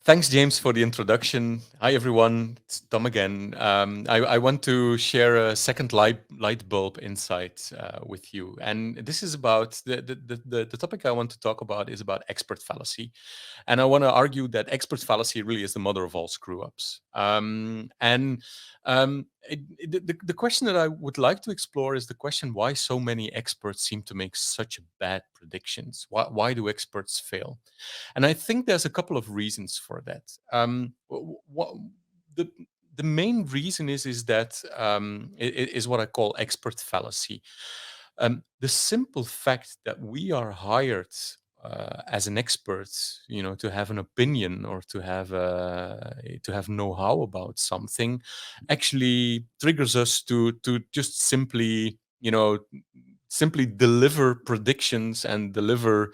Thanks, James, for the introduction. Hi, everyone. It's Tom again. I want to share a second light bulb insight with you, and this is about the topic I want to talk about is about expert fallacy, and I want to argue that expert fallacy really is the mother of all screw ups. The question that I would like to explore is the question why so many experts seem to make such bad predictions. Why do experts fail? And I think there's a couple of reasons for that. What the the main reason is that is what I call expert fallacy. The simple fact that we are hired as an expert, to have an opinion or to have know-how about something, actually triggers us to just simply deliver predictions and deliver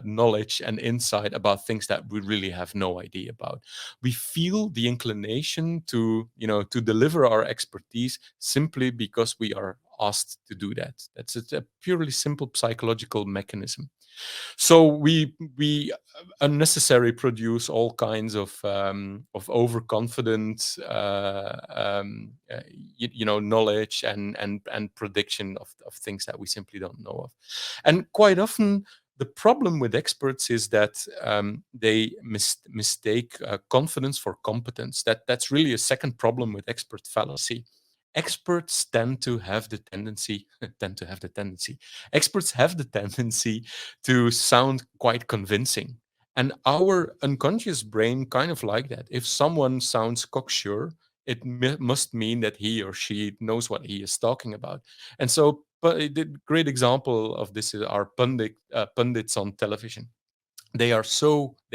knowledge and insight about things that we really have no idea about. We feel the inclination to deliver our expertise simply because we are asked to do that. That's a purely simple psychological mechanism. So we unnecessarily produce all kinds of overconfident knowledge and prediction of things that we simply don't know of. And quite often the problem with experts is that they mistake confidence for competence. That's really a second problem with expert fallacy. Experts tend to have the tendency tend to have the tendency experts have the tendency to sound quite convincing. And our unconscious brain kind of like that. If someone sounds cocksure, it must mean that he or she knows what he is talking about. And so, but the great example of this is our pundits on television. They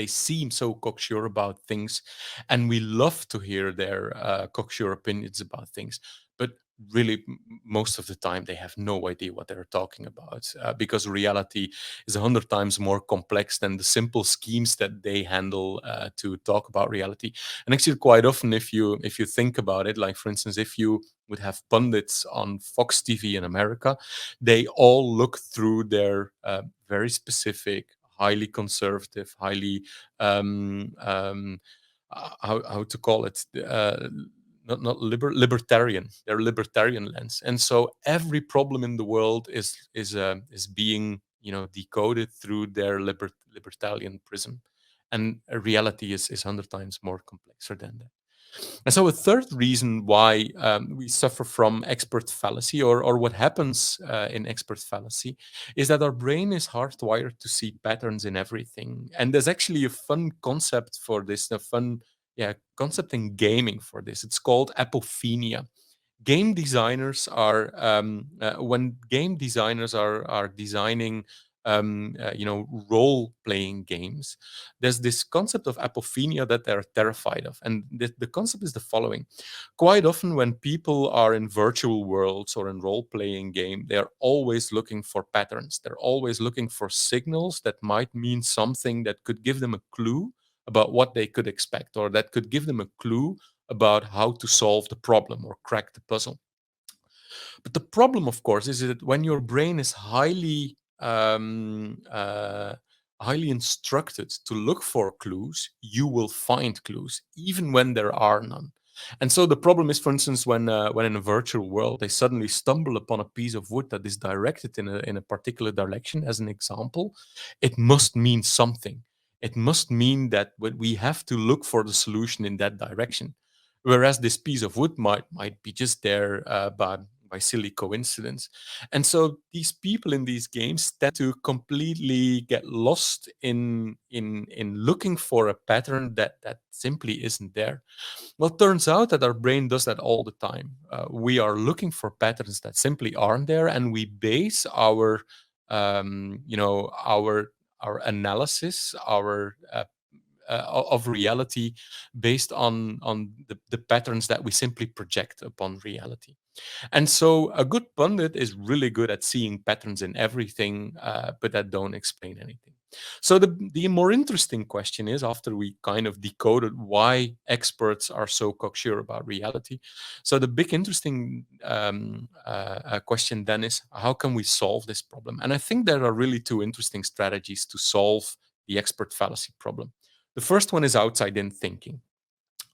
seem so cocksure about things, and we love to hear their cocksure opinions about things, but really most of the time they have no idea what they're talking about, because reality is 100 times more complex than the simple schemes that they handle to talk about reality. And actually, quite often, if you think about it, like for instance, if you would have pundits on Fox TV in America, they all look through their very specific, highly conservative, highly how to call it, not libertarian. They're libertarian lens, and so every problem in the world is being decoded through their libertarian prism, and reality is 100 times more complexer than that. And so, a third reason why we suffer from expert fallacy, or what happens in expert fallacy, is that our brain is hardwired to see patterns in everything. And there's actually a fun concept for this, a fun concept in gaming for this. It's called apophenia. Game designers are when game designers are designing role playing games, there's this concept of apophenia that they're terrified of. And the concept is the following: quite often when people are in virtual worlds or in role playing game, they're always looking for patterns. They're always looking for signals that might mean something, that could give them a clue about what they could expect, or that could give them a clue about how to solve the problem or crack the puzzle. But the problem, of course, is that when your brain is highly instructed to look for clues, you will find clues, even when there are none. And so the problem is, for instance, when in a virtual world they suddenly stumble upon a piece of wood that is directed in a particular direction, as an example, it must mean something. It must mean that we have to look for the solution in that direction. Whereas this piece of wood might be just there by silly coincidence. And so these people in these games tend to completely get lost in looking for a pattern that simply isn't there. Well, it turns out that our brain does that all the time. We are looking for patterns that simply aren't there, and we base our analysis, of reality, based on the patterns that we simply project upon reality. And so a good pundit is really good at seeing patterns in everything, but that don't explain anything. So the more interesting question is, after we kind of decoded why experts are so cocksure about reality, so the big interesting question then is, how can we solve this problem? And I think there are really two interesting strategies to solve the expert fallacy problem. The first one is outside in thinking.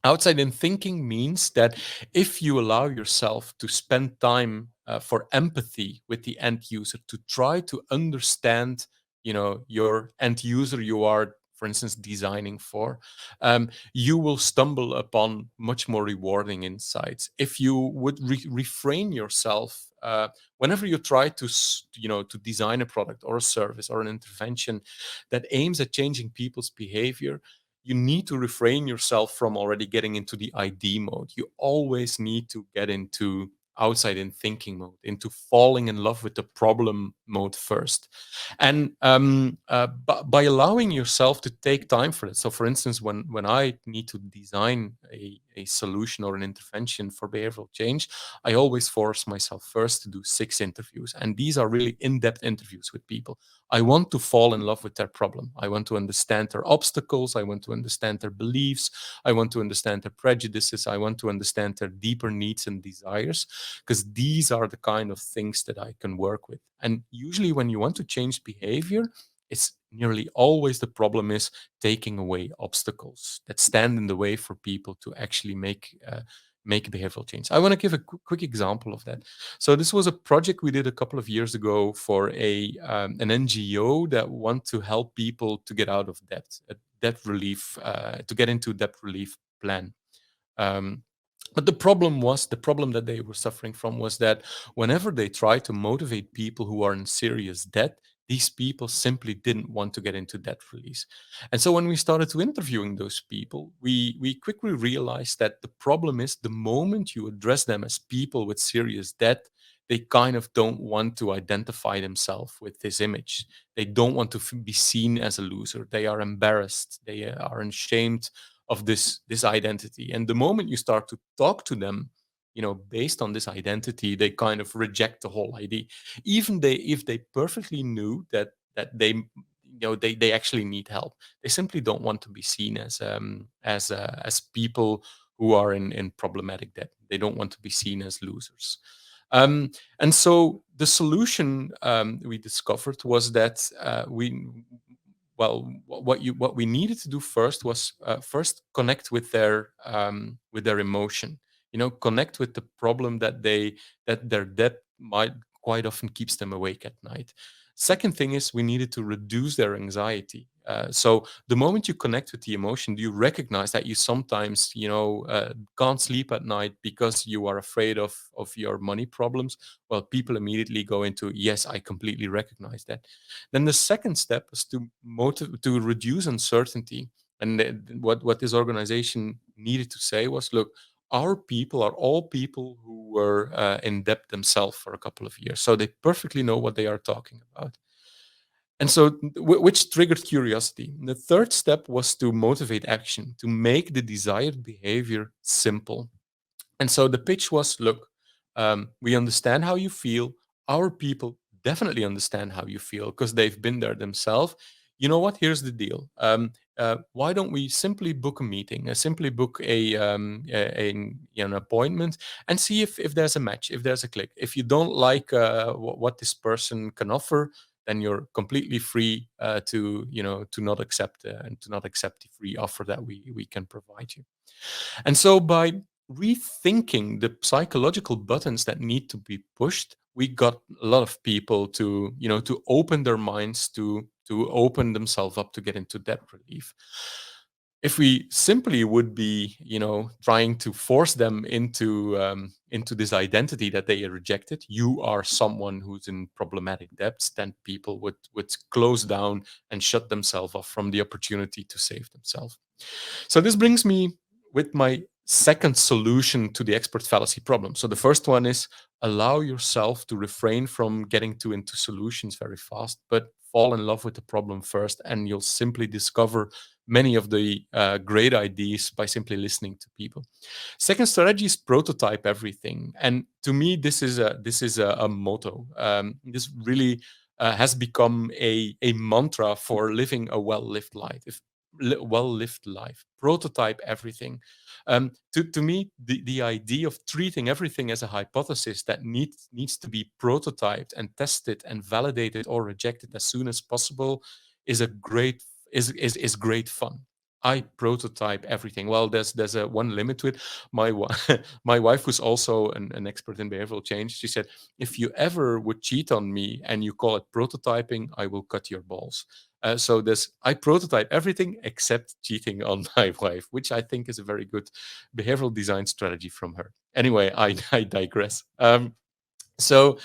Outside in thinking means that if you allow yourself to spend time for empathy with the end user, to try to understand, your end user you are, for instance, designing for, you will stumble upon much more rewarding insights. If you would refrain yourself whenever you try to, to design a product or a service or an intervention that aims at changing people's behavior, you need to refrain yourself from already getting into the ID mode. You always need to get into outside in thinking mode, into falling in love with the problem mode first. And by allowing yourself to take time for it. So, for instance, when I need to design a solution or an intervention for behavioral change, I always force myself first to do 6 interviews. And these are really in depth interviews with people. I want to fall in love with their problem. I want to understand their obstacles. I want to understand their beliefs. I want to understand their prejudices. I want to understand their deeper needs and desires, because these are the kind of things that I can work with. And usually, when you want to change behavior, it's nearly always the problem is taking away obstacles that stand in the way for people to actually make behavioral change. I want to give a quick example of that. So this was a project we did a couple of years ago for an NGO that want to help people to get out of debt, debt relief, to get into debt relief plan. Um, but the problem that they were suffering from was that whenever they tried to motivate people who are in serious debt, these people simply didn't want to get into debt release. And so when we started to interviewing those people, we quickly realized that the problem is the moment you address them as people with serious debt, they kind of don't want to identify themselves with this image. They don't want to be seen as a loser. They are embarrassed. They are ashamed of this identity. And the moment you start to talk to them, based on this identity, they kind of reject the whole idea, even if they perfectly knew that they actually need help. They simply don't want to be seen as people who are in problematic debt. They don't want to be seen as losers. And so the solution we discovered was that what we needed to do first was first connect with their emotion. Connect with the problem that their debt might quite often keeps them awake at night. Second thing is we needed to reduce their anxiety. So the moment you connect with the emotion, do you recognize that you sometimes can't sleep at night because you are afraid of your money problems? Well, people immediately go into, yes, I completely recognize that. Then the second step is to reduce uncertainty. And what this organization needed to say was, look, our people are all people who were in debt themselves for a couple of years, so they perfectly know what they are talking about. And so, which triggered curiosity. The third step was to motivate action, to make the desired behavior simple. And so the pitch was, look, we understand how you feel. Our people definitely understand how you feel because they've been there themselves. You know what? Here's the deal. Why don't we simply book a meeting, simply book an appointment and see if there's a match, if there's a click. If you don't like what this person can offer, then you're completely free to not accept and to not accept the free offer that we can provide you. And so by rethinking the psychological buttons that need to be pushed, we got a lot of people to open their minds, to open themselves up to get into debt relief. If we simply would be trying to force them into this identity that they rejected, you are someone who's in problematic debts, then people would close down and shut themselves off from the opportunity to save themselves. So this brings me with my second solution to the expert fallacy problem. So the first one is allow yourself to refrain from getting too into solutions very fast, but fall in love with the problem first, and you'll simply discover many of the great ideas by simply listening to people. Second strategy is prototype everything, and to me, this is a motto. This really has become a mantra for living a well-lived life. Well-lived life. Prototype everything. To me, the idea of treating everything as a hypothesis that needs to be prototyped and tested and validated or rejected as soon as possible is a great is great fun. I prototype everything. Well, there's a one limit to it. My my wife, who's also an expert in behavioral change, she said, if you ever would cheat on me and you call it prototyping, I will cut your balls. So this, I prototype everything except cheating on my wife, which I think is a very good behavioral design strategy from her. Anyway, I digress. So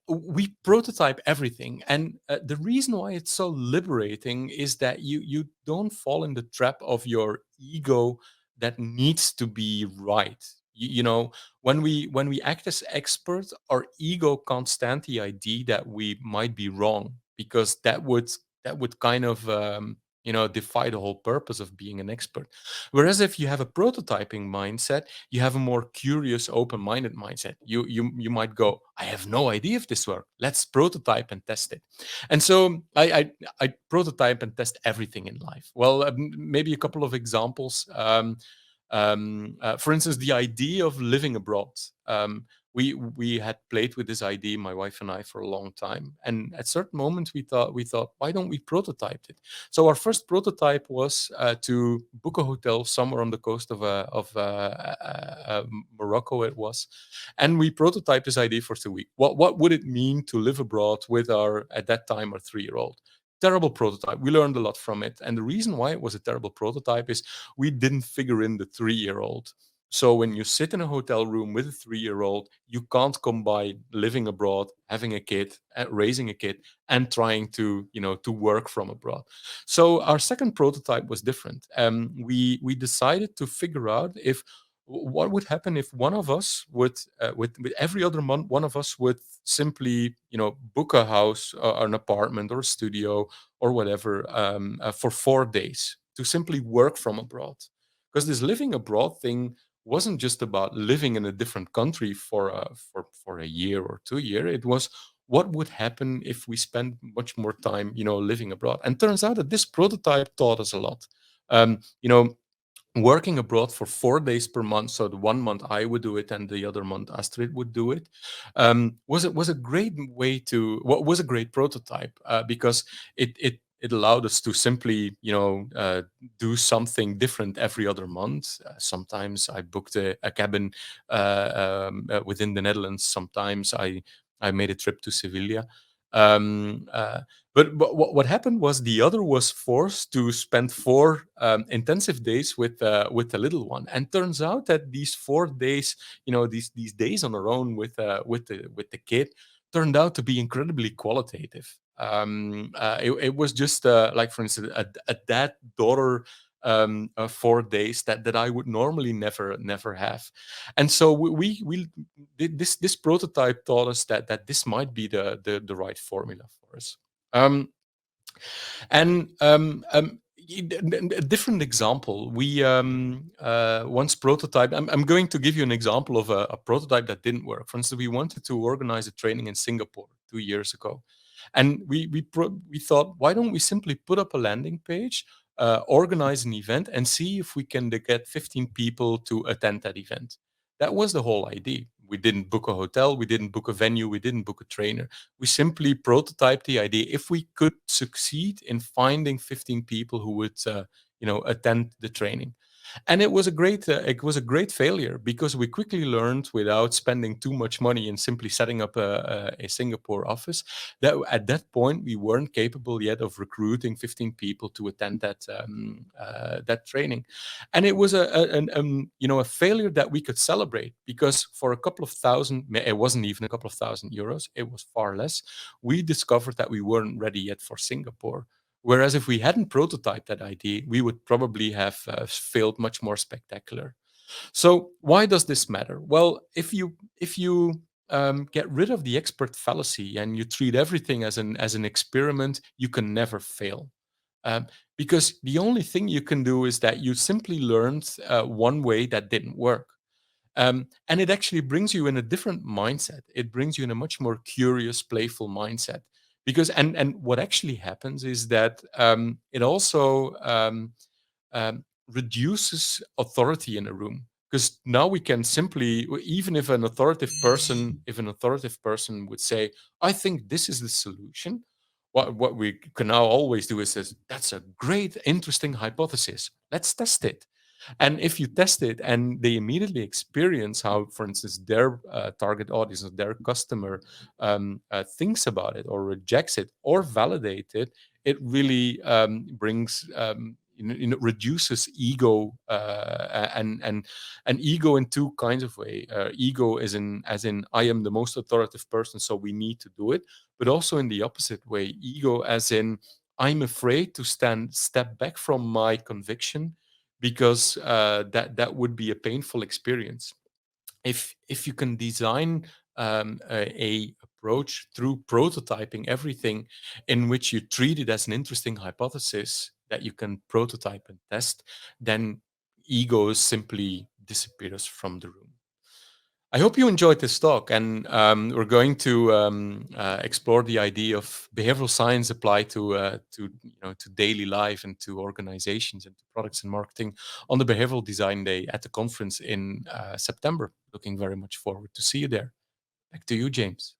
we prototype everything, and the reason why it's so liberating is that you don't fall in the trap of your ego that needs to be right. You know, when we act as experts, our ego can't stand the idea that we might be wrong, because that would kind of defy the whole purpose of being an expert. Whereas if you have a prototyping mindset, you have a more curious, open-minded mindset. You might go, I have no idea if this works. Let's prototype and test it. And so I prototype and test everything in life. Well, maybe a couple of examples. For instance, the idea of living abroad. We had played with this idea, my wife and I, for a long time, and at certain moments we thought, why don't we prototype it? So our first prototype was to book a hotel somewhere on the coast of Morocco. It was, and we prototyped this idea for 2 weeks. What would it mean to live abroad with our, at that time, our 3-year-old? Terrible prototype. We learned a lot from it, and the reason why it was a terrible prototype is we didn't figure in the 3-year-old. So when you sit in a hotel room with a 3-year-old, you can't combine living abroad, having a kid, raising a kid, and trying to to work from abroad. So our second prototype was different. We decided to figure out if what would happen if one of us would with every other month, one of us would simply book a house or an apartment or a studio or whatever for 4 days to simply work from abroad, because this living abroad thing wasn't just about living in a different country for a year or 2 year. It was what would happen if we spend much more time living abroad. And turns out that this prototype taught us a lot. You know Working abroad for 4 days per month, so the one month I would do it and the other month Astrid would do it, was a great way to what was a great prototype, because it allowed us to simply do something different every other month. Sometimes I booked a cabin within the Netherlands. Sometimes I made a trip to Sevilla. Um, uh, but what happened was the other was forced to spend 4 intensive days with the little one, and turns out that these 4 days, these days on their own with the kid, turned out to be incredibly qualitative. It was just like, for instance, a dad daughter 4 days that I would normally never have. And so we this prototype taught us that this might be the right formula for us. Um, and a different example, we once prototyped. I'm going to give you an example of a prototype that didn't work. For instance, we wanted to organize a training in Singapore 2 years ago, and we thought, why don't we simply put up a landing page, organize an event, and see if we can get 15 people to attend that event. That was the whole idea. We didn't book a hotel, we didn't book a venue, we didn't book a trainer. We simply prototyped the idea if we could succeed in finding 15 people who would attend the training. And it was a great failure, because we quickly learned, without spending too much money and simply setting up a Singapore office, that at that point we weren't capable yet of recruiting 15 people to attend that training. And it was a failure that we could celebrate, because for a couple of thousand, it wasn't even a couple of thousand euros, it was far less, we discovered that we weren't ready yet for Singapore. Whereas if we hadn't prototyped that idea, we would probably have failed much more spectacular. So why does this matter? Well, if you get rid of the expert fallacy and you treat everything as an experiment, you can never fail. Because the only thing you can do is that you simply learned one way that didn't work. And it actually brings you in a different mindset. It brings you in a much more curious, playful mindset. Because and what actually happens is that it also reduces authority in a room. Because now we can simply, even if an authoritative person would say, "I think this is the solution," what we can now always do is says, that's a great, interesting hypothesis. Let's test it. And if you test it and they immediately experience how, for instance, their target audience or their customer thinks about it or rejects it or validates it, it really brings reduces ego and ego in two kinds of way. Ego is in as in I am the most authoritative person, so we need to do it, but also in the opposite way, ego as in I'm afraid to step back from my conviction because that would be a painful experience. If you can design a approach through prototyping everything in which you treat it as an interesting hypothesis that you can prototype and test, then ego simply disappears from the room. I hope you enjoyed this talk, and we're going to explore the idea of behavioral science applied to to daily life and to organizations and to products and marketing on the Behavioral Design Day at the conference in September. Looking very much forward to see you there. Back to you, James.